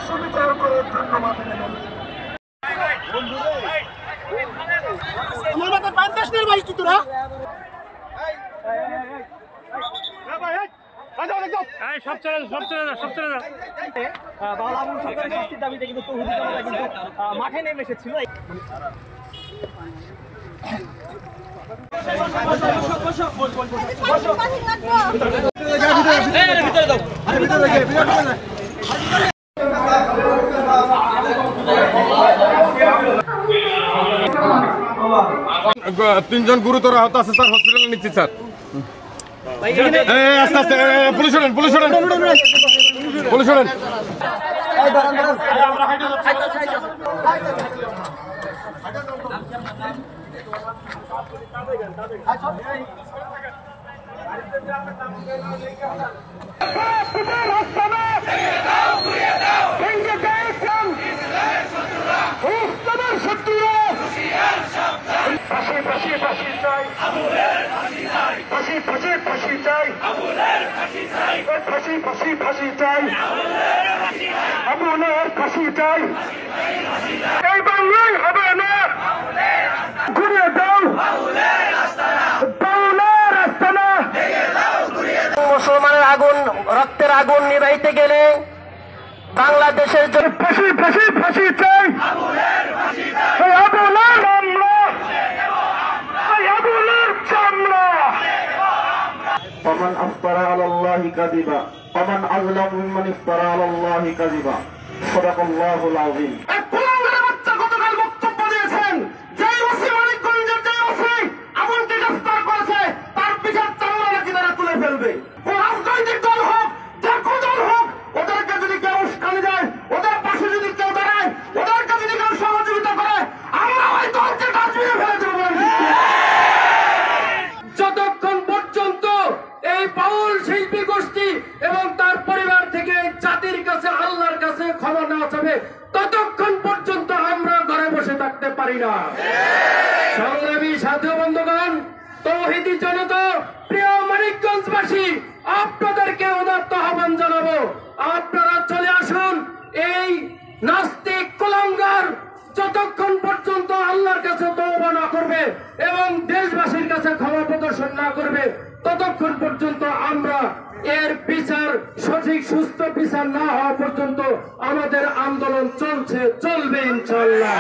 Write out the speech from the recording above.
সুবিচার করে ধন্যবাদ। আমার মাথায় 50 নের বাইশ তোরা মাঠে নেমে এসেছিল। তিনজন গুরুতর আহত আছে স্যার, হসপিটালে নিচ্ছি স্যার। আস্তে আস্তে পুলিশ ওঠেন, পুলিশ ওঠেন, পুলিশ ওঠেন। এই বাংলায় হবে না, ঘুরিয়ে দাও মুসলমানের আগুন, রক্তের আগুন নিভাইতে গেলে বাংলাদেশের জন্য ফাঁসি ফাঁসি ফাঁসি চাই। আবুলের মামলা, আবুলের চামড়া। ومن أفترى على الله كذبا ومن أظلم ممن افترى على الله كذبا صدق الله العظيم। গতকাল বক্তব্য দিয়েছেন যে ওসি মানিকগঞ্জের যে ওসি আবুলকে গ্রেফতার করেছে তার পিছার চামড়া নাকি তারা তুলে ফেলবে। ও রাজনৈতিক দল হোক, যে কোনো দল হোক, ওদেরকে যদি কেউ উস্কানি দেয়, ওদের পাশে যদি কেউ দাঁড়ায়, ওদেরকে যদি কেউ সহযোগিতা করে, আমরা ওই দলকে ডাস্টবিনে ফেলে দেবো। যতক্ষণ পর্যন্ত এই বাউল শিল্পী গোষ্ঠী এবং তার পরিবার থেকে জাতির কাছে, আল্লাহর কাছে ক্ষমা নেওয়া যাবে, ততক্ষণ পর্যন্ত আমরা ঘরে বসে থাকতে পারি না। সংগ্রামী সাথী বন্ধুগণ, তৌহিদি জনতা, প্রিয় মানিকগঞ্জবাসী, আপনাদেরকে উদাত্ত আহ্বান জানাবো, আপনারা চলে আসুন। এই নাস্তিক কুলাঙ্গার যতক্ষণ পর্যন্ত আল্লাহর কাছে তওবা না করবে এবং দেশবাসীর কাছে ক্ষমা প্রদর্শন না করবে, ততক্ষণ পর্যন্ত আমরা এর বিচার, সঠিক সুস্থ বিচার না হওয়া পর্যন্ত আমাদের আন্দোলন চলবে ইনশাআল্লাহ।